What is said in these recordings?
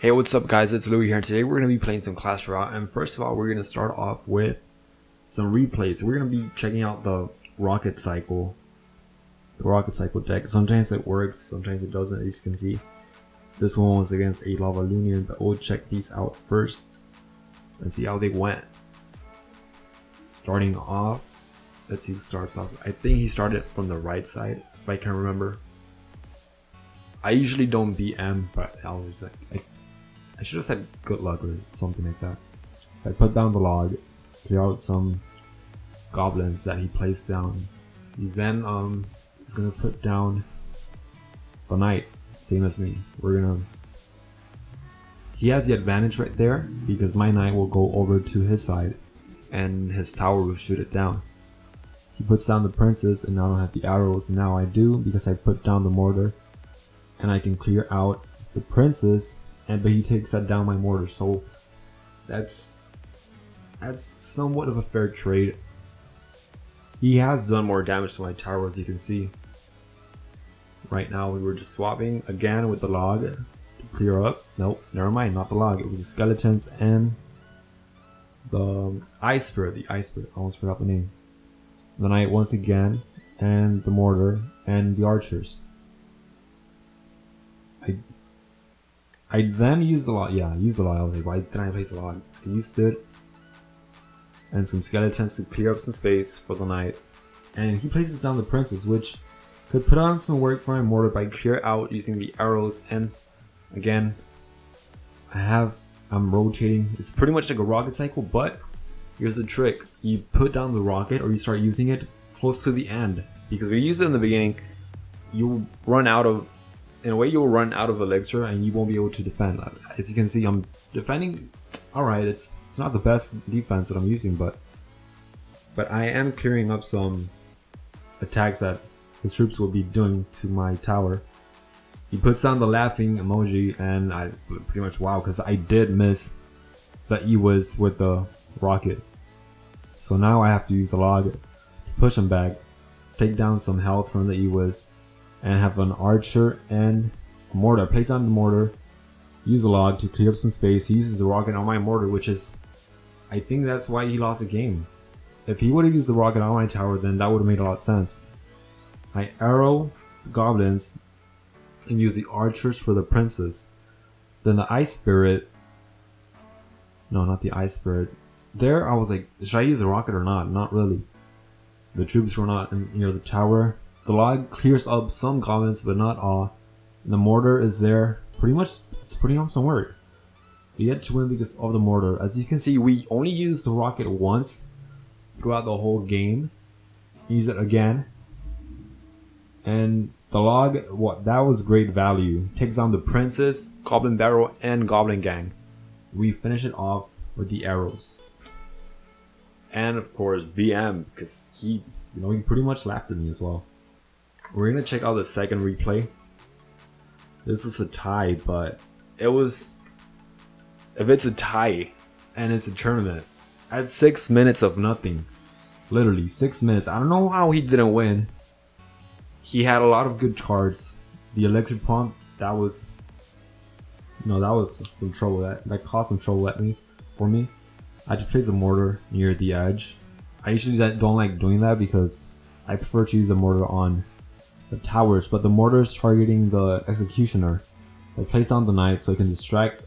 Hey, what's up guys, it's Louis here, and today we're going to be playing some Clash Royale. And first of all, we're going to start off with some replays. We're going to be checking out the rocket cycle deck. Sometimes it works, sometimes it doesn't, as you can see. This one was against a Lava Lunian, but we'll check these out first and see how they went. Starting off, let's see who starts off. I think he started from the right side, if I can remember. I usually don't BM, but I was like, I should have said good luck or something like that. I put down the log, clear out some goblins that he placed down. He's then he's gonna put down the knight, same as me. He has the advantage right there because my knight will go over to his side and his tower will shoot it down. He puts down the princess and now I don't have the arrows. Now I do because I put down the mortar and I can clear out the princess. But he takes that down my mortar, so that's somewhat of a fair trade. He has done more damage to my tower, as you can see. Right now we were just swapping again with the log to clear up. Nope, never mind, not the log. It was the skeletons and the ice spirit. I almost forgot the name. The knight once again, and the mortar and the archers. I then used a lot. Yeah, I used a lot. I was like, why didn't I place a lot? I used it and some skeletons to clear up some space for the knight. And he places down the princess, which could put on some work for my mortar by clear out using the arrows. And again, I'm rotating. It's pretty much like a rocket cycle, but here's the trick: you put down the rocket or you start using it close to the end, because if you use it in the beginning, you run out of. In a way, you'll run out of elixir and you won't be able to defend. As you can see, I'm defending alright. It's not the best defense that I'm using, but I am clearing up some attacks that his troops will be doing to my tower. He puts down the laughing emoji and I pretty much wow, because I did miss the E-Wiz with the rocket. So now I have to use a log to push him back, take down some health from the E-Wiz, and have an archer and a mortar. I place down the mortar, use a log to clear up some space. He uses the rocket on my mortar, which is, I think that's why he lost the game. If he would have used the rocket on my tower, then that would have made a lot of sense. I arrow the goblins and use the archers for the princess. Then the ice spirit, no, not the ice spirit. There I was like, should I use the rocket or not? Not really. The troops were not near the tower. The log clears up some goblins, but not all. And the mortar is there. It's pretty awesome work. We had to win because of the mortar. As you can see, we only used the rocket once throughout the whole game. Use it again. And the log, that was great value. Takes down the princess, goblin barrel, and goblin gang. We finish it off with the arrows. And of course, BM, because he pretty much laughed at me as well. We're gonna check out the second replay. This was a tie, but if it's a tie and it's a tournament, at 6 minutes of nothing, literally 6 minutes. I don't know how he didn't win. He had a lot of good cards. The elixir pump, that was some trouble. That caused some trouble for me. I had to place a mortar near the edge. I usually don't like doing that because I prefer to use a mortar on the towers, but the mortar is targeting the executioner. I place down the knight so it can distract,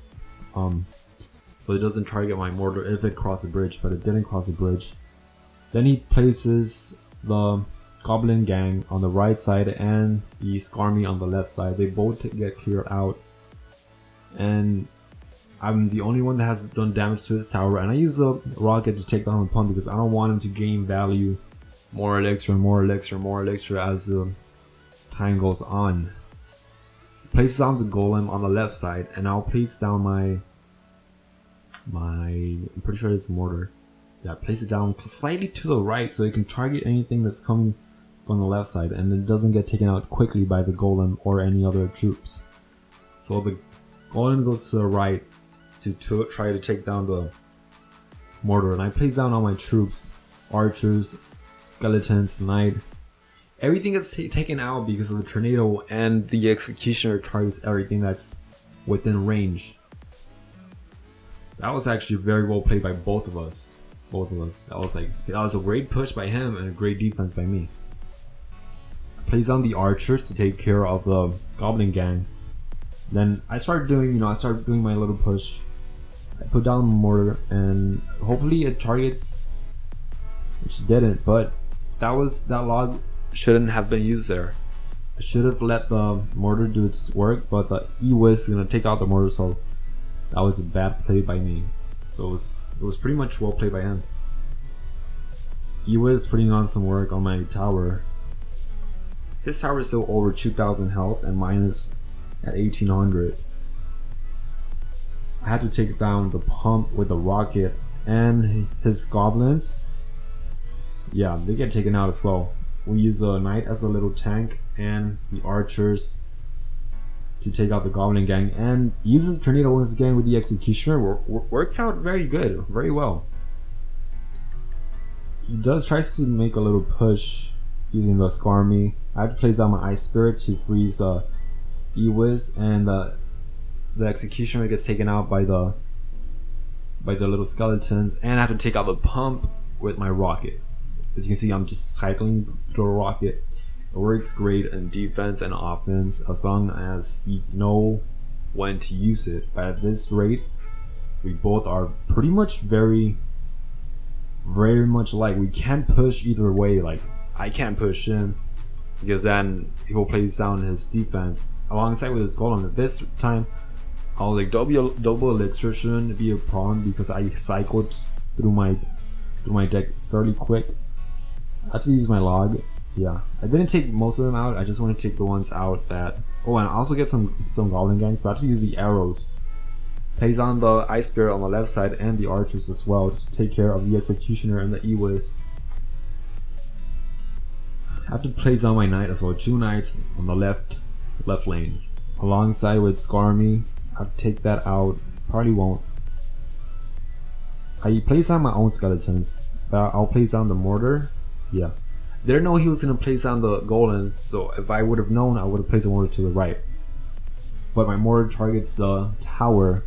so it doesn't target my mortar if it crosses a bridge, but it didn't cross a bridge. Then he places the goblin gang on the right side and the Skarmy on the left side. They both get cleared out, and I'm the only one that has done damage to his tower. And I use the rocket to take down the pump because I don't want him to gain value, more elixir as the time goes on. Places down the golem on the left side, and I'll place down my I'm pretty sure it's mortar. Yeah, place it down slightly to the right so it can target anything that's coming from the left side, and it doesn't get taken out quickly by the golem or any other troops. So the golem goes to the right to try to take down the mortar, and I place down all my troops, archers, skeletons, knight. Everything gets taken out because of the tornado, and the executioner targets everything that's within range. That was actually very well played by both of us. That was a great push by him and a great defense by me. Plays on the archers to take care of the goblin gang. Then I started doing my little push. I put down the mortar and hopefully it targets, which didn't, but that log shouldn't have been used there. I should have let the mortar do its work, but the E-Wiz is gonna take out the mortar, so that was a bad play by me. So it was pretty much well played by him. E-Wiz putting on some work on my tower. His tower is still over 2,000 health and mine is at 1,800. I had to take down the pump with the rocket, and his goblins, yeah, they get taken out as well. We use a knight as a little tank and the archers to take out the goblin gang, and uses tornado once again with the executioner. Works out very good, very well. He tries to make a little push using the Skarmy. I have to place down my Ice Spirit to freeze E-Wiz, and the executioner gets taken out by the little skeletons, and I have to take out the pump with my rocket. As you can see, I'm just cycling through a rocket. It works great in defense and offense as long as you know when to use it. But at this rate, we both are pretty much very much alike. We can't push either way. Like, I can't push him because then he will place down his defense alongside with his golem. This time, I was like, double elixir shouldn't be a problem because I cycled through my deck fairly quick. I have to use my log. Yeah, I didn't take most of them out. I just want to take the ones out that. Oh, and I also get some goblin gangs, but I have to use the arrows. Plays on the Ice Spirit on the left side and the archers as well to take care of the executioner and the E-Wiz. I have to place on my knight as well. 2 knights on the left lane, alongside with Skarmy. I have to take that out. Probably won't. I place on my own skeletons, but I'll place on the mortar. Yeah. Didn't know he was gonna place down the golem, so if I would have known, I would have placed the mortar to the right. But my mortar targets the tower,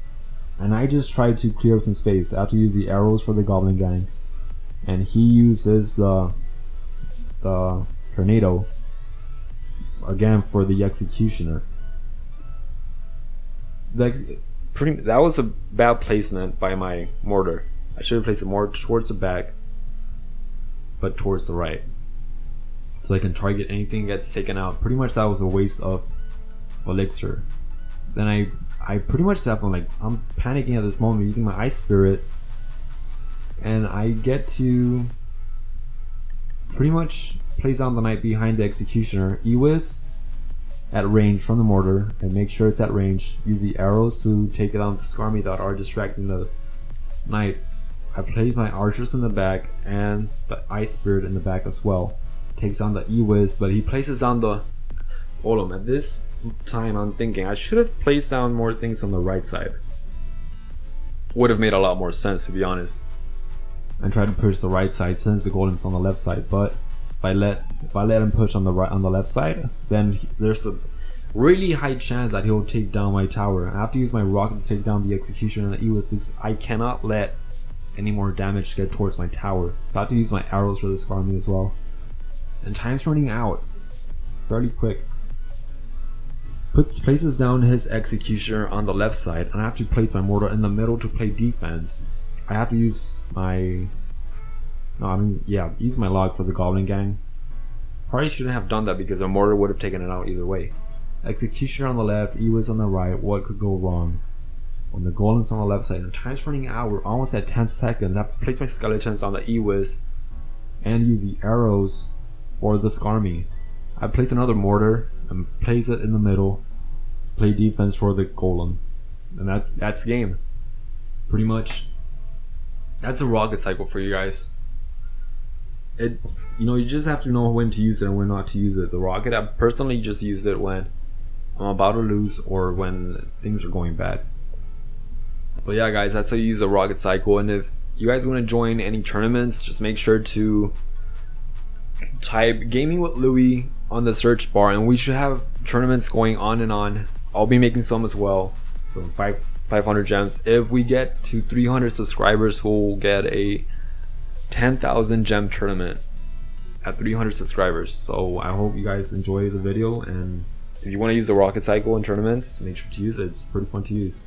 and I just tried to clear up some space. I have to use the arrows for the goblin gang, and he uses the tornado again for the executioner. That was a bad placement by my mortar. I should have placed it more towards the back, but towards the right, so I can target anything that gets taken out. Pretty much that was a waste of elixir. Then I pretty much have, I'm panicking at this moment using my Ice Spirit, and I get to pretty much place down the knight behind the executioner. E-Wiz at range from the mortar, and make sure it's at range. Use the arrows to take it on the Skarmy that are distracting the knight. I place my archers in the back and the Ice Spirit in the back as well. Takes on the E-Wiz, but he places on the golem. At this time, I'm thinking I should have placed down more things on the right side. Would have made a lot more sense, to be honest. And try to push the right side since the golem's on the left side. But if I let him push on the left side, then there's a really high chance that he'll take down my tower. I have to use my rocket to take down the executioner and the E-Wiz because I cannot let any more damage get towards my tower. So I have to use my arrows for this Skarmy as well. And time's running out fairly quick. Places down his executioner on the left side, and I have to place my mortar in the middle to play defense. I have to use my use my log for the goblin gang. Probably shouldn't have done that because the mortar would have taken it out either way. Executioner on the left, E-Wiz on the right. What could go wrong? When the golem's on the left side, and time's running out, we're almost at 10 seconds. I have to place my skeletons on the E-Wiz and use the arrows for the Skarmy. I place another mortar and place it in the middle. Play defense for the golem, and that's game. Pretty much, that's a rocket cycle for you guys. You just have to know when to use it and when not to use it. The rocket, I personally just use it when I'm about to lose or when things are going bad. But yeah, guys, that's how you use a rocket cycle. And if you guys want to join any tournaments, just make sure to type Gaming with Louis on the search bar, and we should have tournaments going on and on. I'll be making some as well. So 500 gems. If we get to 300 subscribers, we'll get a 10,000 gem tournament at 300 subscribers. So I hope you guys enjoy the video, and if you want to use the rocket cycle in tournaments, make sure to use it. It's pretty fun to use.